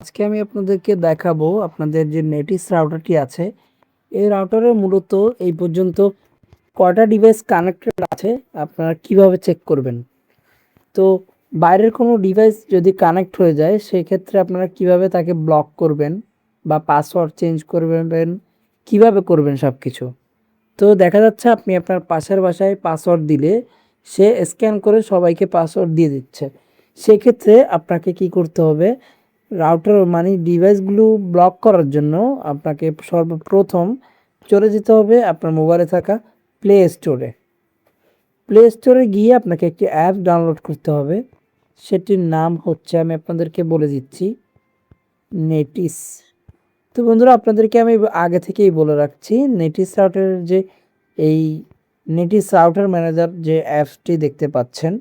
আজকে আমি আপনাদেরকে দেখাবো আপনাদের যে নেটিস রাউটারটি আছে এই রাউটারে মূলত এই পর্যন্ত কয়টা ডিভাইস কানেক্টেড আছে আপনারা কিভাবে চেক করবেন। তো বাইরের কোনো ডিভাইস যদি কানেক্ট হয়ে যায় সেক্ষেত্রে আপনারা কিভাবে তাকে ব্লক করবেন বা পাসওয়ার্ড চেঞ্জ করবেন, কিভাবে করবেন সব কিছু। তো দেখা যাচ্ছে আপনি আপনার পাশের বাসায় পাসওয়ার্ড দিলে সে স্ক্যান করে সবাইকে পাসওয়ার্ড দিয়ে দিচ্ছে। সেক্ষেত্রে আপনাকে কি করতে হবে, রাউটার মানে ডিভাইসগুলো ব্লক করার জন্য আপনাকে সর্বপ্রথম চলে যেতে হবে আপনার মোবাইলে থাকা প্লে স্টোরে। প্লে স্টোরে গিয়ে আপনাকে একটি অ্যাপ ডাউনলোড করতে হবে। সেটির নাম হচ্ছে, আমি আপনাদেরকে বলে দিচ্ছি, নেটিস। তো বন্ধুরা আপনাদেরকে আমি আগে থেকেই বলে রাখছি, নেটিস রাউটারের যে এই নেটিস রাউটার ম্যানেজার যে অ্যাপসটি দেখতে পাচ্ছেন,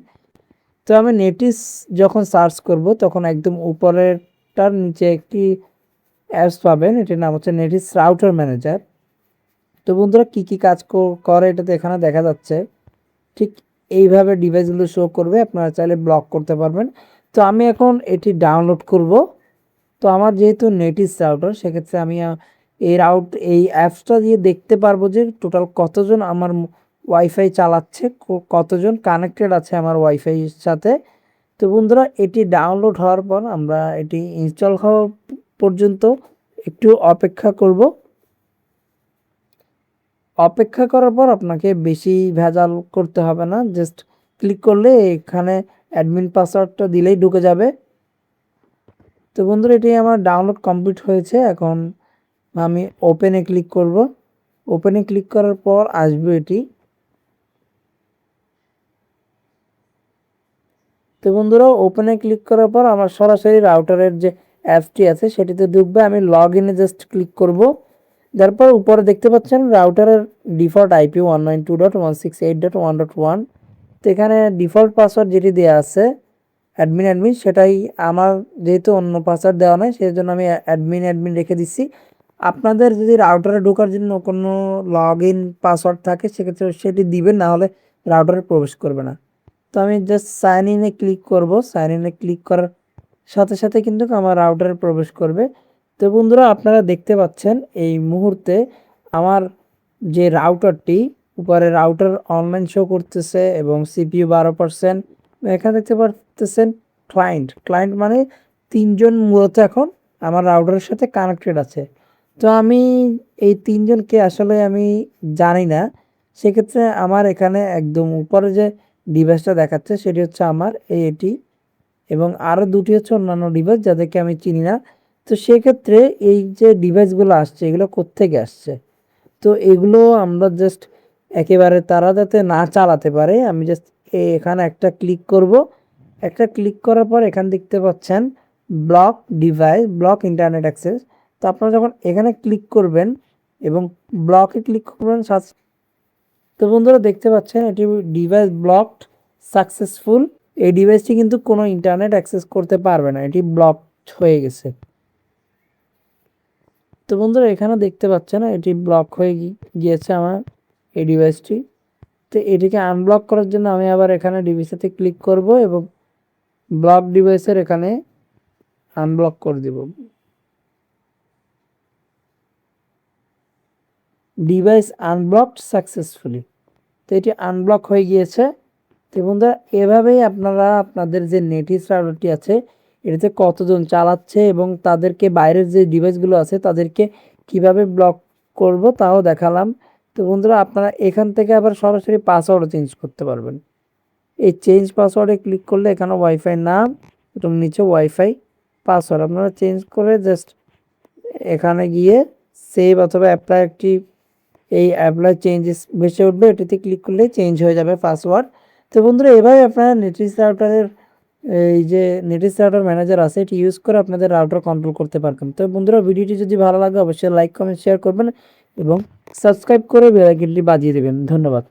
তো আমি নেটিস যখন সার্চ করব তখন একদম উপরেরটার নিচে একটি অ্যাপস পাবেন, এটির নাম হচ্ছে নেটিস রাউটার ম্যানেজার। তো বন্ধুরা কী কী কাজ করে এটাতে এখানে দেখা যাচ্ছে, ঠিক এইভাবে ডিভাইসগুলো শো করবে, আপনারা চাইলে ব্লক করতে পারবেন। তো আমি এখন এটি ডাউনলোড করব। তো আমার যেহেতু নেটিস রাউটার সেক্ষেত্রে আমি এই অ্যাপসটা দিয়ে দেখতে পারবো যে টোটাল কতজন আমার ওয়াইফাই চালাচ্ছে, কতজন কানেক্টেড আছে আমার ওয়াইফাইয়ের সাথে। তো বন্ধুরা এটি ডাউনলোড হওয়ার পর আমরা এটি ইনস্টল হওয়া পর্যন্ত একটু অপেক্ষা করব। অপেক্ষা করার পর আপনাকে বেশি ভেজাল করতে হবে না, জাস্ট ক্লিক করলে এখানে অ্যাডমিন পাসওয়ার্ডটা দিলেই ঢুকে যাবে। তো বন্ধুরা এটি আমার ডাউনলোড কমপ্লিট হয়েছে। এখন আমি ওপেনে ক্লিক করব। ওপেনে ক্লিক করার পর আসবে এটি। তো বন্ধুরা ওপেনে ক্লিক করার পর আমার সরাসরি রাউটারের যে অ্যাপসটি আছে সেটিতে ঢুকবে। আমি লগ ইনে জাস্ট ক্লিক করব। তারপর উপরে দেখতে পাচ্ছেন রাউটারের ডিফল্ট আইপি 192.168.1.1। তো এখানে ডিফল্ট পাসওয়ার্ড যেটি দেওয়া আছে অ্যাডমিন সেটাই আমার, যেহেতু অন্য পাসওয়ার্ড দেওয়া নাই সেই জন্য আমি অ্যাডমিন রেখে দিচ্ছি। আপনাদের যদি রাউটারে ঢোকার জন্য কোনো লগ ইন পাসওয়ার্ড থাকে সেক্ষেত্রে সেটি দিবেন, না হলে রাউটারে প্রবেশ করবে না। তো আমি জাস্ট সাইন ইনে ক্লিক করব। সাইন ইনে ক্লিক করার সাথে সাথে কিন্তু আমার রাউটারে প্রবেশ করবে। তো বন্ধুরা আপনারা দেখতে পাচ্ছেন এই মুহূর্তে আমার যে রাউটারটি, উপরে রাউটার অনলাইন শো করতেছে এবং সিপিইউ 12%। এখানে দেখতে পাচ্ছেন ক্লায়েন্ট মানে তিনজন মূলত এখন আমার রাউটারের সাথে কানেক্টেড আছে। তো আমি এই তিনজনকে আসলে আমি জানি না, সেক্ষেত্রে আমার এখানে একদম উপরে যে ডিভাইসটা দেখাচ্ছে সেটি হচ্ছে আমার এটি, এবং আরও দুটি হচ্ছে অন্যান্য ডিভাইস যাদেরকে আমি চিনি না। তো সেক্ষেত্রে এই যে ডিভাইসগুলো আসছে এগুলো কোত্থেকে আসছে, তো এগুলো আমরা জাস্ট একেবারে তারা যাতে না চালাতে পারে আমি জাস্ট এখানে একটা ক্লিক করব। একটা ক্লিক করার পর এখানে দেখতে পাচ্ছেন block device, block internet access. তো আপনারা যখন এখানে ক্লিক করবেন এবং ব্লকে ক্লিক করবেন, তো বন্ধুরা দেখতে পাচ্ছেন এটি ডিভাইস ব্লকড সাকসেসফুল। এই ডিভাইসটি কিন্তু কোনো ইন্টারনেট অ্যাক্সেস করতে পারবে না, এটি ব্লকড হয়ে গেছে। তো বন্ধুরা এখানে দেখতে পাচ্ছেন এটি ব্লক হয়ে গিয়েছে আমার এই ডিভাইসটি। তো এটিকে আনব্লক করার জন্য আমি আবার এখানে ডিভাইসেতে ক্লিক করব এবং ব্লক ডিভাইসের এখানে আনব্লক করে দেব। Device আনব্লকড successfully. তো এটি আনব্লক হয়ে গিয়েছে। তো বন্ধুরা এভাবেই আপনারা আপনাদের যে নেটিস রাউটারটি আছে এটাতে কতজন চালাচ্ছে এবং তাদেরকে বাইরের যে ডিভাইসগুলো আছে তাদেরকে কিভাবে ব্লক করব তাও দেখালাম। তো বন্ধুরা আপনারা এখান থেকে আবার সরাসরি পাসওয়ার্ডও চেঞ্জ করতে পারবেন। এই চেঞ্জ পাসওয়ার্ডে ক্লিক করলে এখানে ওয়াইফাই নাম এবং নিচে ওয়াইফাই পাসওয়ার্ড আপনারা চেঞ্জ করে জাস্ট এখানে গিয়ে সেভ অথবা অ্যাপ্লাই একটি, এই অ্যাপ্লাই চেঞ্জেস ভেসে উঠবে, এটিতে ক্লিক করলেই চেঞ্জ হয়ে যাবে পাসওয়ার্ড। তো বন্ধুরা এভাবে আপনারা নেটিস রাউটারের এই যে নেটিস রাউটার ম্যানেজার আছে এটি ইউজ করে আপনাদের রাউটার কন্ট্রোল করতে পারবেন। তো বন্ধুরা ভিডিওটি যদি ভালো লাগে অবশ্যই লাইক কমেন্ট শেয়ার করবেন এবং সাবস্ক্রাইব করে বেল আইকনটি বাজিয়ে দেবেন। ধন্যবাদ।